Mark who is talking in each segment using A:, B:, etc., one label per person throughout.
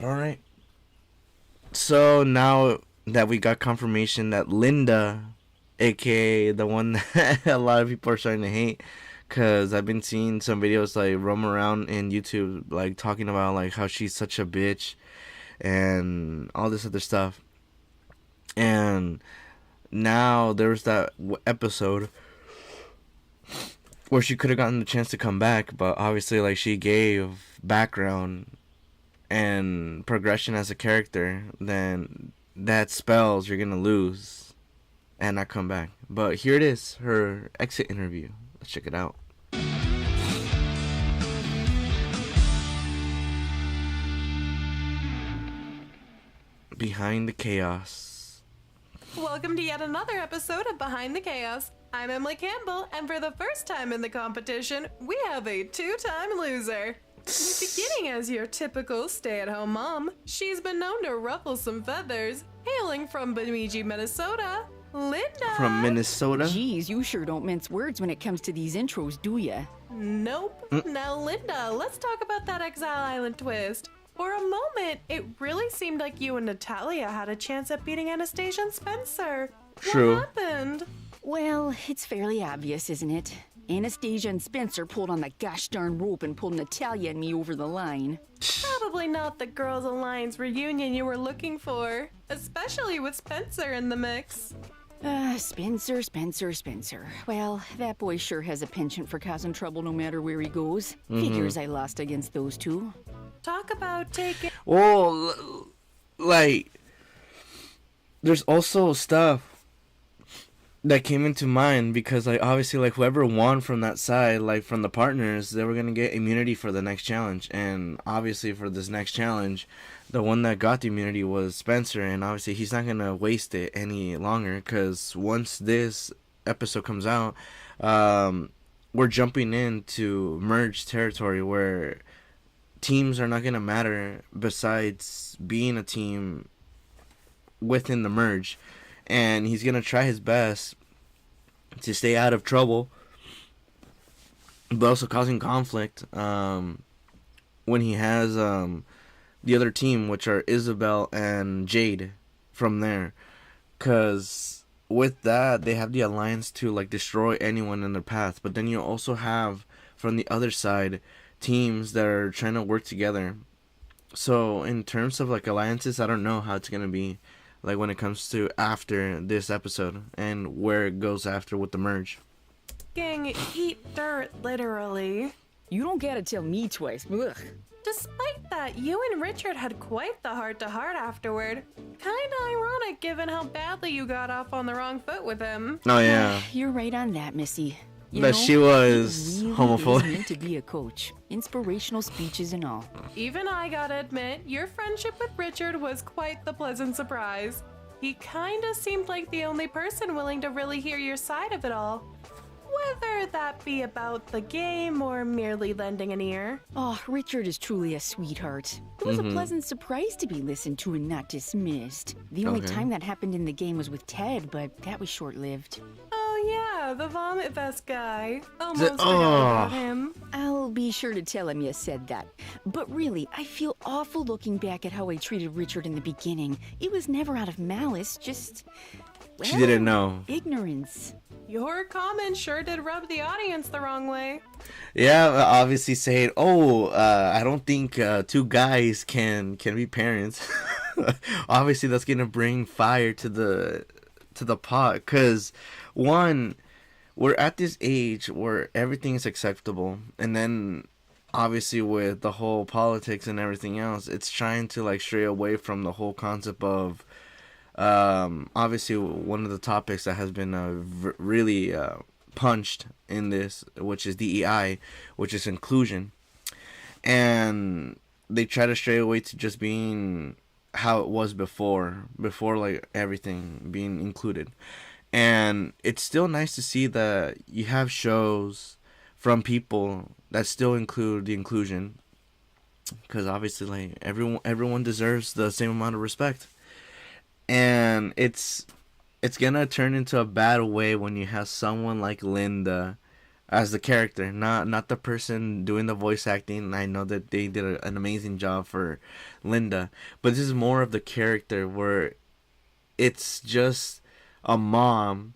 A: All right. So now that we got confirmation that Lynda, aka the one that a lot of people are starting to hate, because I've been seeing some videos like roam around in YouTube, like talking about like how she's such a bitch and all this other stuff. And now there's that episode where she could have gotten the chance to come back, but obviously like she gave background and progression as a character, then that spells you're gonna lose and not come back. But here it is, her exit interview. Let's check it out. Behind the chaos.
B: Welcome to yet another episode of Behind the Chaos. I'm Emily Campbell, and for the first time in the competition, we have a two-time loser. Beginning as your typical stay-at-home mom, she's been known to ruffle some feathers. Hailing from Bemidji, Minnesota, Lynda.
A: From Minnesota?
C: Geez, you sure don't mince words when it comes to these intros, do ya?
B: Nope. Now, Lynda, let's talk about that Exile Island twist. For a moment, it really seemed like you and Natalia had a chance at beating Anastasia and Spencer.
A: True.
B: What happened?
C: Well, it's fairly obvious, isn't it? Anastasia and Spencer pulled on the gosh darn rope and pulled Natalia and me over the line.
B: Probably not the Girls Alliance reunion you were looking for, especially with Spencer in the mix.
C: Spencer. Well, that boy sure has a penchant for causing trouble no matter where he goes. Figures I lost against those two.
B: Talk about taking...
A: Well, like, there's also stuff that came into mind because, like, obviously, like, whoever won from that side, like, from the partners, they were going to get immunity for the next challenge. And obviously, for this next challenge, the one that got the immunity was Spencer. And obviously, he's not going to waste it any longer because once this episode comes out, we're jumping into merged territory where teams are not going to matter besides being a team within the merge. And he's going to try his best to stay out of trouble, but also causing conflict when he has the other team, which are Isabel and Jade from there. Because with that, they have the alliance to like destroy anyone in their path. But then you also have, from the other side, teams that are trying to work together. So in terms of like alliances, I don't know how it's going to be. Like when it comes to after this episode and where it goes after with the merge.
B: Gang, eat dirt, literally.
C: You don't gotta tell me twice. Ugh.
B: Despite that, you and Richard had quite the heart-to-heart afterward. Kinda ironic given how badly you got off on the wrong foot with him.
A: Oh yeah.
C: You're right on that, Missy. You
A: But
C: know,
A: she was
C: he really
A: homophobic.
C: is meant to be a coach. Inspirational speeches and all.
B: Even I gotta admit, your friendship with Richard was quite the pleasant surprise. He kinda seemed like the only person willing to really hear your side of it all. Whether that be about the game or merely lending an ear.
C: Oh, Richard is truly a sweetheart. It was a pleasant surprise to be listened to and not dismissed. The only
A: Okay.
C: time that happened in the game was with Ted, but that was short-lived.
B: Oh yeah, the vomit vest guy. Almost forgot
A: Oh.
B: about him.
C: I'll be sure to tell him you said that. But really, I feel awful looking back at how I treated Richard in the beginning. It was never out of malice, just...
A: She
C: well,
A: didn't know.
C: ignorance.
B: Your comment sure did rub the audience the wrong way.
A: Yeah, obviously saying, I don't think two guys can be parents. Obviously, that's gonna bring fire to the pot. Cause one, we're at this age where everything is acceptable, and then obviously with the whole politics and everything else, it's trying to like stray away from the whole concept of obviously one of the topics that has been really punched in this, which is DEI, which is inclusion. And they try to stray away to just being how it was before like everything being included. And it's still nice to see that you have shows from people that still include the inclusion, because obviously like everyone deserves the same amount of respect. And it's gonna turn into a bad way when you have someone like Lynda as the character, not the person doing the voice acting. I know that they did an amazing job for Lynda, but this is more of the character where it's just a mom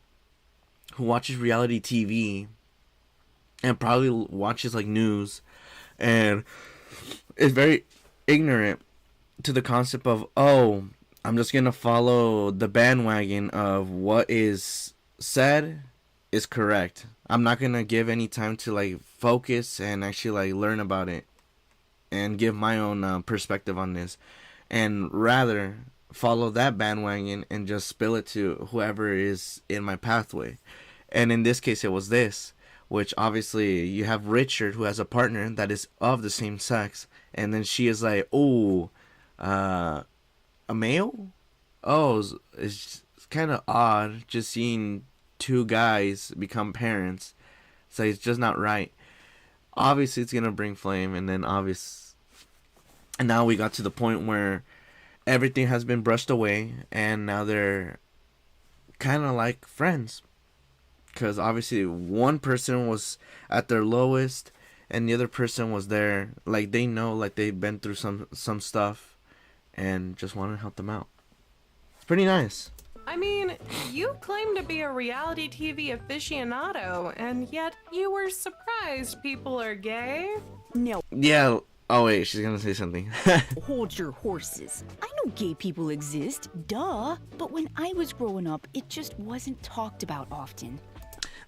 A: who watches reality TV and probably watches like news and is very ignorant to the concept of, oh, I'm just gonna follow the bandwagon of what is said is correct. I'm not gonna give any time to like focus and actually like learn about it and give my own perspective on this, and rather follow that bandwagon and just spill it to whoever is in my pathway. And in this case, it was this, which obviously you have Richard, who has a partner that is of the same sex, and then she is like, oh, a male? Oh, it's kind of odd just seeing two guys become parents. So it's just not right. Obviously, it's gonna bring flame, and then and now we got to the point where everything has been brushed away, and now they're kind of like friends. Because obviously, one person was at their lowest, and the other person was there. Like, they know, like, they've been through some stuff, and just want to help them out. It's pretty nice.
B: I mean, you claim to be a reality TV aficionado, and yet you were surprised people are gay?
C: No,
A: Yeah. Oh, wait, she's gonna say something.
C: hold your horses. I know gay people exist, duh. But when I was growing up, it just wasn't talked about often.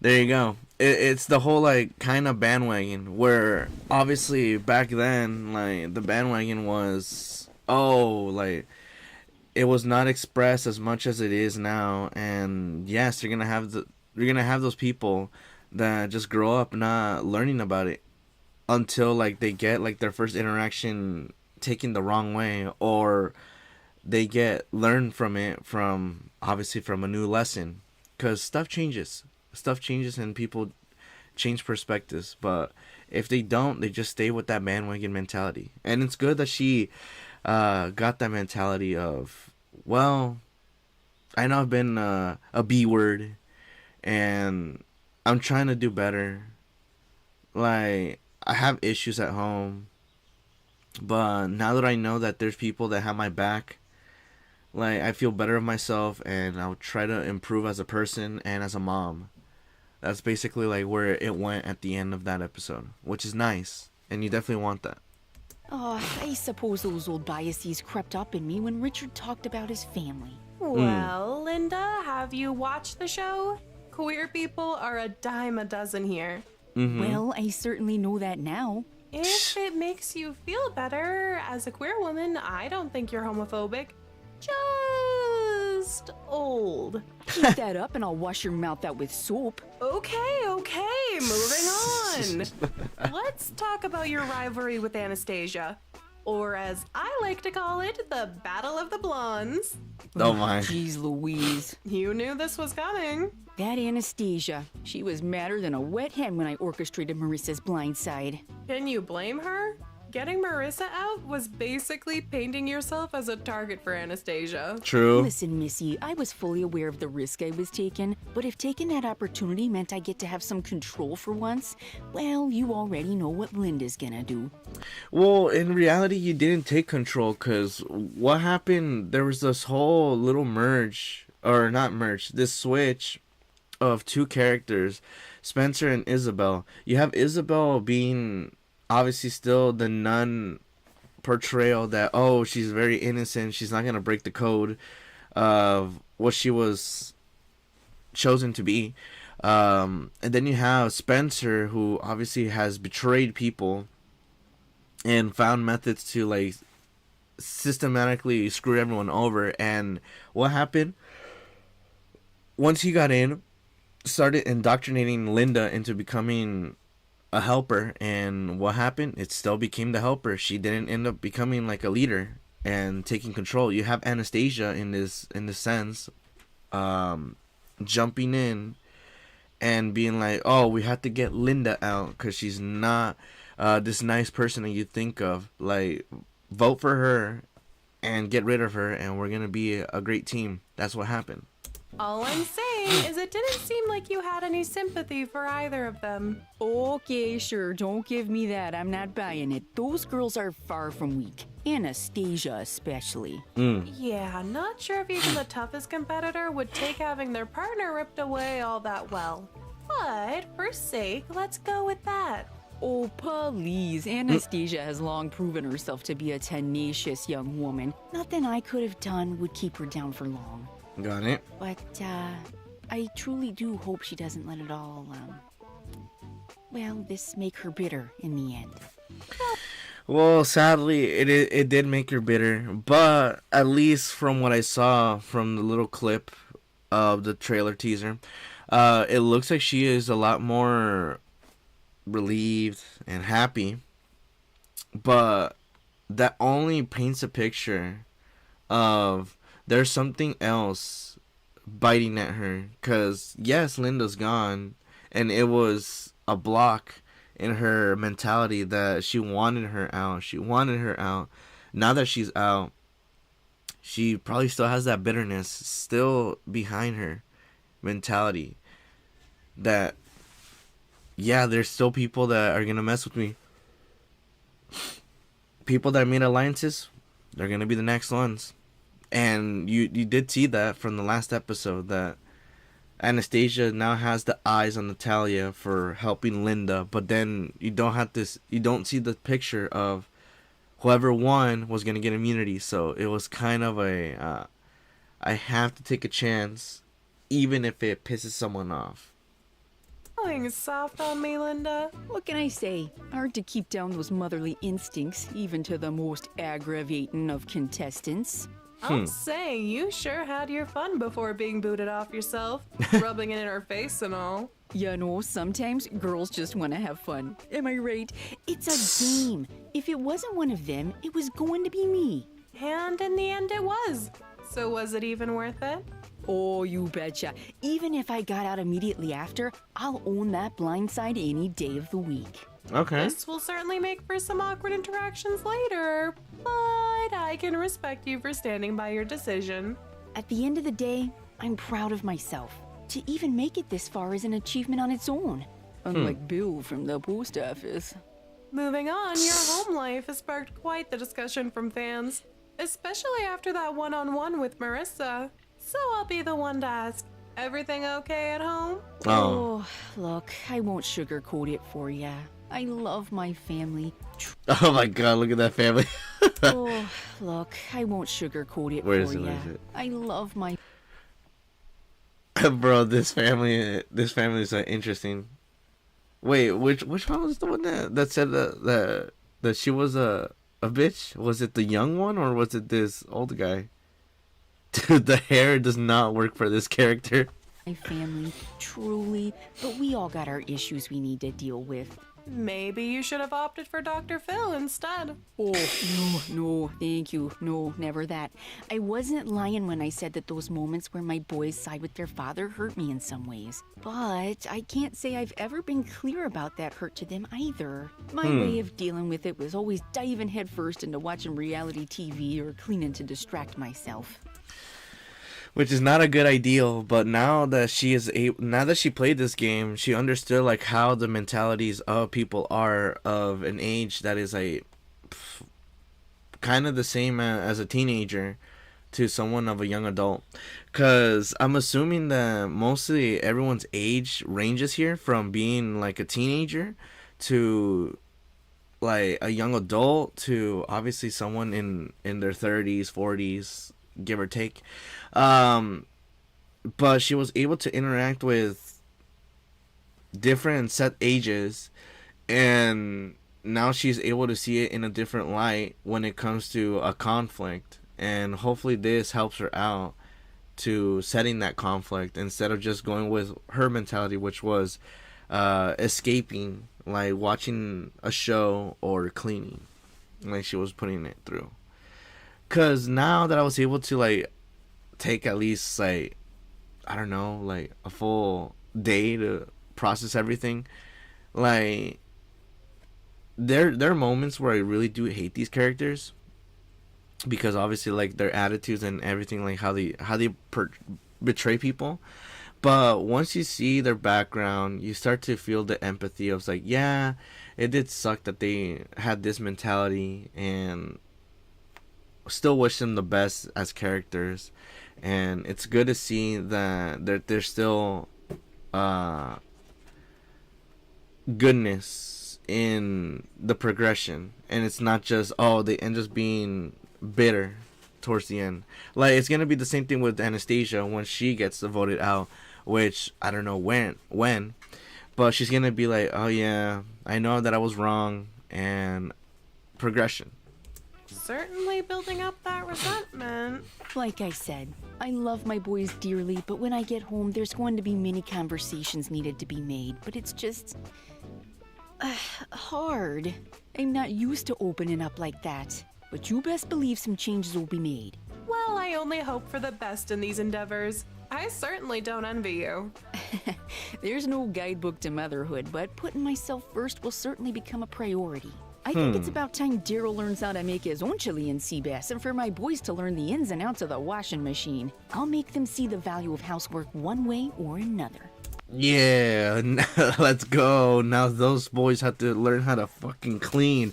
A: There you go. It's the whole, like, kind of bandwagon, where obviously back then, like, the bandwagon was, oh, like, it was not expressed as much as it is now. And yes, you're gonna have those people that just grow up not learning about it until like they get like their first interaction taken the wrong way, or they get learn from it from obviously from a new lesson, because stuff changes and people change perspectives. But if they don't, they just stay with that bandwagon mentality. And it's good that she got that mentality of, well, I know I've been a B word and I'm trying to do better. Like, I have issues at home, but now that I know that there's people that have my back, like, I feel better of myself, and I'll try to improve as a person and as a mom. That's basically like where it went at the end of that episode, which is nice, and you definitely want that.
C: Oh, I suppose those old biases crept up in me when Richard talked about his family.
B: Well, Lynda, have you watched the show? Queer people are a dime a dozen here.
C: Well, I certainly know that now.
B: If it makes you feel better as a queer woman, I don't think you're homophobic. Just old.
C: Keep that up and I'll wash your mouth out with soap.
B: Okay, moving on. Let's talk about your rivalry with Anastasia. Or as I like to call it, the Battle of the Blondes.
A: Oh my.
C: Jeez Louise.
B: You knew this was coming.
C: That Anastasia. She was madder than a wet hen when I orchestrated Marissa's blind side.
B: Can you blame her? Getting Marissa out was basically painting yourself as a target for Anastasia.
A: True.
C: Listen, Missy, I was fully aware of the risk I was taking, but if taking that opportunity meant I get to have some control for once, well, you already know what Lynda's gonna do.
A: Well, in reality, you didn't take control, because what happened, there was this whole little merge, or not merge, this switch of two characters, Spencer and Isabel. You have Isabel being obviously still the nun portrayal that, oh, she's very innocent, she's not gonna break the code of what she was chosen to be. And then you have Spencer, who obviously has betrayed people and found methods to like systematically screw everyone over. And what happened once he got in, started indoctrinating Lynda into becoming a helper. And what happened, it still became the helper. She didn't end up becoming like a leader and taking control. You have Anastasia in this sense, jumping in and being like, oh, we have to get Lynda out because she's not this nice person that you think of. Like, vote for her and get rid of her, and we're gonna be a great team. That's what happened.
B: All I'm saying is it didn't seem like you had any sympathy for either of them.
C: Okay, sure, don't give me that. I'm not buying it. Those girls are far from weak. Anastasia, especially.
B: Yeah, not sure if even the toughest competitor would take having their partner ripped away all that well. But for sake, let's go with that.
C: Oh, please. Anastasia has long proven herself to be a tenacious young woman. Nothing I could have done would keep her down for long.
A: Got it.
C: But, I truly do hope she doesn't let it all, this make her bitter in the end.
A: Well, sadly, it did make her bitter, but at least from what I saw from the little clip of the trailer teaser, it looks like she is a lot more relieved and happy, but that only paints a picture of there's something else biting at her, because yes, Lynda's gone, and it was a block in her mentality that she wanted her out. Now that she's out, she probably still has that bitterness still behind her mentality that, yeah, there's still people that are gonna mess with me. People that made alliances, they're gonna be the next ones. And you did see that from the last episode, that Anastasia now has the eyes on Natalia for helping Lynda, but then you don't see the picture of whoever won was gonna get immunity. So it was kind of a I have to take a chance, even if it pisses someone off.
B: Going soft on me, Lynda.
C: What can I say? Hard to keep down those motherly instincts, even to the most aggravating of contestants.
B: I'll say, you sure had your fun before being booted off yourself, rubbing it in her face and all.
C: You know, sometimes girls just want to have fun. Am I right? It's a game. If it wasn't one of them, it was going to be me.
B: And in the end, it was. So was it even worth it?
C: Oh, you betcha. Even if I got out immediately after, I'll own that blind side any day of the week.
A: Okay.
B: This will certainly make for some awkward interactions later, but I can respect you for standing by your decision.
C: At the end of the day, I'm proud of myself. To even make it this far is an achievement on its own. Unlike Bill from the post office.
B: Moving on, your home life has sparked quite the discussion from fans, especially after that one-on-one with Marissa. So I'll be the one to ask, everything okay at home?
C: Oh, look, I won't sugarcoat it for ya. I love my family.
A: Oh my god, look at that family.
C: Oh, look, I won't sugarcoat it
A: Where
C: for
A: is it?
C: ya.
A: Where is it?
C: I love my...
A: Bro, this family is interesting. Wait, which one was the one that said that she was a bitch? Was it the young one, or was it this old guy? Dude, the hair does not work for this character.
C: My family, truly, but we all got our issues we need to deal with.
B: Maybe you should have opted for Dr. Phil instead.
C: Oh, no, thank you. No, never that. I wasn't lying when I said that those moments where my boys side with their father hurt me in some ways. But I can't say I've ever been clear about that hurt to them either. My way of dealing with it was always diving headfirst into watching reality TV or cleaning to distract myself.
A: Which is not a good ideal, but now that she played this game, she understood like how the mentalities of people are of an age that is kind of the same as a teenager to someone of a young adult. Cause I'm assuming that mostly everyone's age ranges here from being like a teenager to like a young adult to obviously someone in their 30s, 40s, give or take. But she was able to interact with different set ages, and now she's able to see it in a different light when it comes to a conflict, and hopefully this helps her out to setting that conflict instead of just going with her mentality, which was escaping, like watching a show or cleaning, like she was putting it through. Cause now that I was able to like take at least like, I don't know, like a full day to process everything, like there are moments where I really do hate these characters, because obviously like their attitudes and everything, like how they betray people. But once you see their background, you start to feel the empathy of like, yeah, it did suck that they had this mentality, and still wish them the best as characters. And it's good to see that they're still goodness in the progression, and it's not just they end just being bitter towards the end. Like, it's gonna be the same thing with Anastasia when she gets voted out, which I don't know when, but she's gonna be like, oh yeah, I know that I was wrong, and progression.
B: Certainly building up that resentment.
C: Like I said, I love my boys dearly, but when I get home, there's going to be many conversations needed to be made. But it's just hard. I'm not used to opening up like that. But you best believe some changes will be made.
B: Well, I only hope for the best in these endeavors. I certainly don't envy you.
C: There's no guidebook to motherhood, but putting myself first will certainly become a priority. I think it's about time Daryl learns how to make his own Chilean sea bass, and for my boys to learn the ins and outs of the washing machine. I'll make them see the value of housework one way or another.
A: Yeah, let's go. Now those boys have to learn how to fucking clean.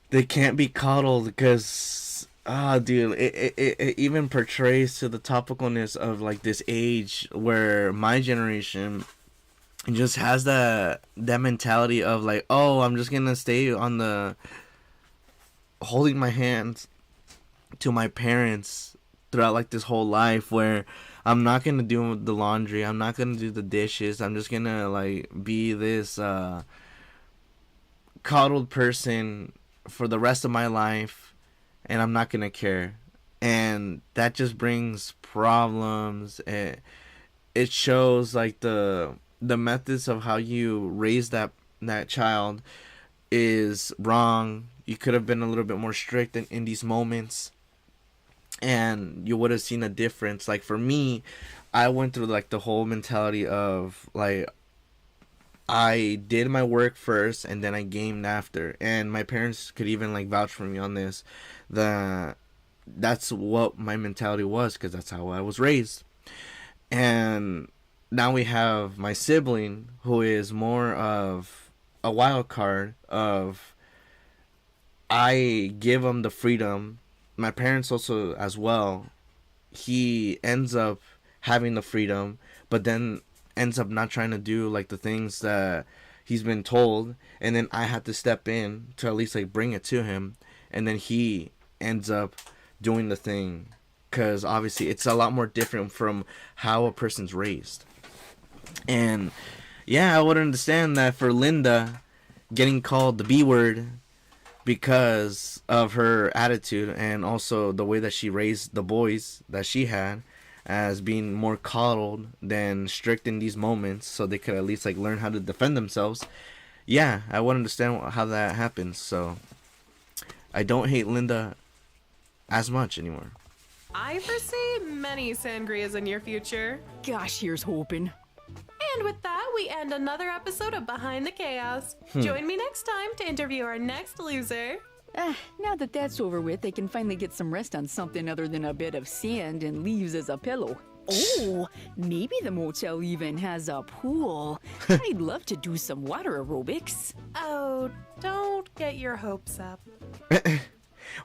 A: They can't be coddled because, dude, it even portrays to the topicalness of like this age where my generation just has that mentality of like, oh, I'm just gonna stay on the holding my hands to my parents throughout like this whole life, where I'm not gonna do the laundry, I'm not gonna do the dishes, I'm just gonna like be this coddled person for the rest of my life, and I'm not gonna care. And that just brings problems. It shows like the methods of how you raise that child is wrong. You could have been a little bit more strict in these moments, and you would have seen a difference. Like for me, I went through like the whole mentality of like, I did my work first and then I gamed after, and my parents could even like vouch for me on this, that that's what my mentality was, because that's how I was raised. And now we have my sibling, who is more of a wild card of, I give him the freedom. My parents also as well. He ends up having the freedom, but then ends up not trying to do like the things that he's been told, and then I had to step in to at least like bring it to him, and then he ends up doing the thing, because obviously it's a lot more different from how a person's raised. And yeah, I would understand that for Lynda getting called the B word because of her attitude, and also the way that she raised the boys that she had, as being more coddled than strict in these moments, so they could at least like learn how to defend themselves. Yeah, I would understand how that happens. So I don't hate Lynda as much anymore.
B: I foresee many sangrias in your future.
C: Gosh, here's hoping.
B: And with that, we end another episode of Behind the Chaos. Join me next time to interview our next loser.
C: Now that that's over with, they can finally get some rest on something other than a bed of sand and leaves as a pillow. Oh, maybe the motel even has a pool. I'd love to do some water aerobics.
B: Oh, don't get your hopes up.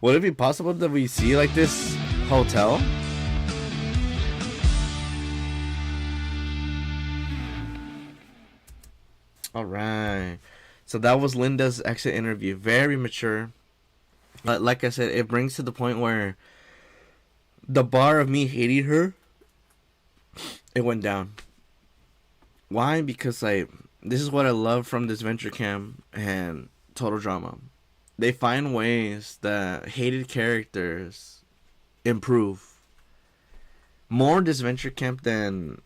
A: Would it be possible that we see like this hotel? All right. So that was Lynda's exit interview. Very mature. But like I said, it brings to the point where the bar of me hating her, it went down. Why? Because like, this is what I love from Disventure Camp and Total Drama. They find ways that hated characters improve. More Disventure Camp than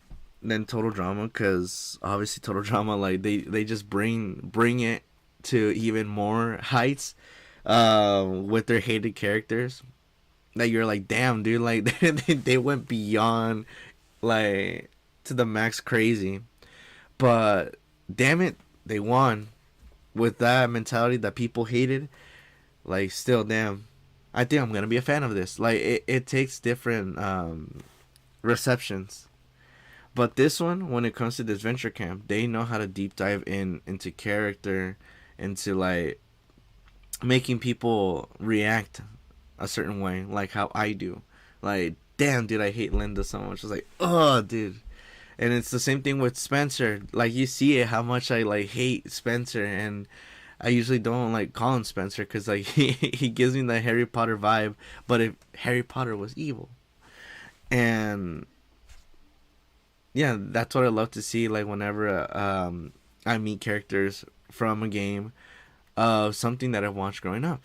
A: Total Drama, because obviously Total Drama, like they just bring it to even more heights with their hated characters, that you're like, damn dude, like they went beyond like to the max crazy. But damn it, they won with that mentality that people hated. Like, still, damn, I think I'm gonna be a fan of this. Like, it takes different receptions. But this one, when it comes to Disventure Camp, they know how to deep dive into character, into like making people react a certain way, like how I do. Like, damn, dude, I hate Lynda so much. It's like, oh, dude. And it's the same thing with Spencer. Like, you see it, how much I like hate Spencer, and I usually don't like call him Spencer because like he gives me the Harry Potter vibe. But if Harry Potter was evil, and yeah, that's what I love to see. Like whenever I meet characters from a game of something that I watched growing up.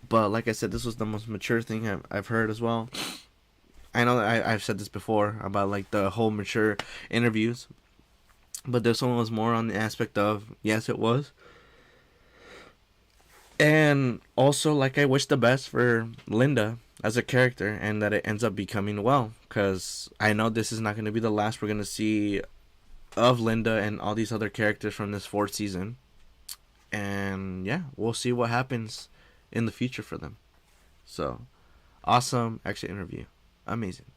A: But like I said, this was the most mature thing I've heard as well. I know that I've said this before about like the whole mature interviews, but this one was more on the aspect of, yes, it was. And also, like, I wish the best for Lynda as a character, and that it ends up becoming well, because I know this is not going to be the last we're going to see of Lynda and all these other characters from this fourth season. And yeah, we'll see what happens in the future for them. So, awesome exit interview. Amazing.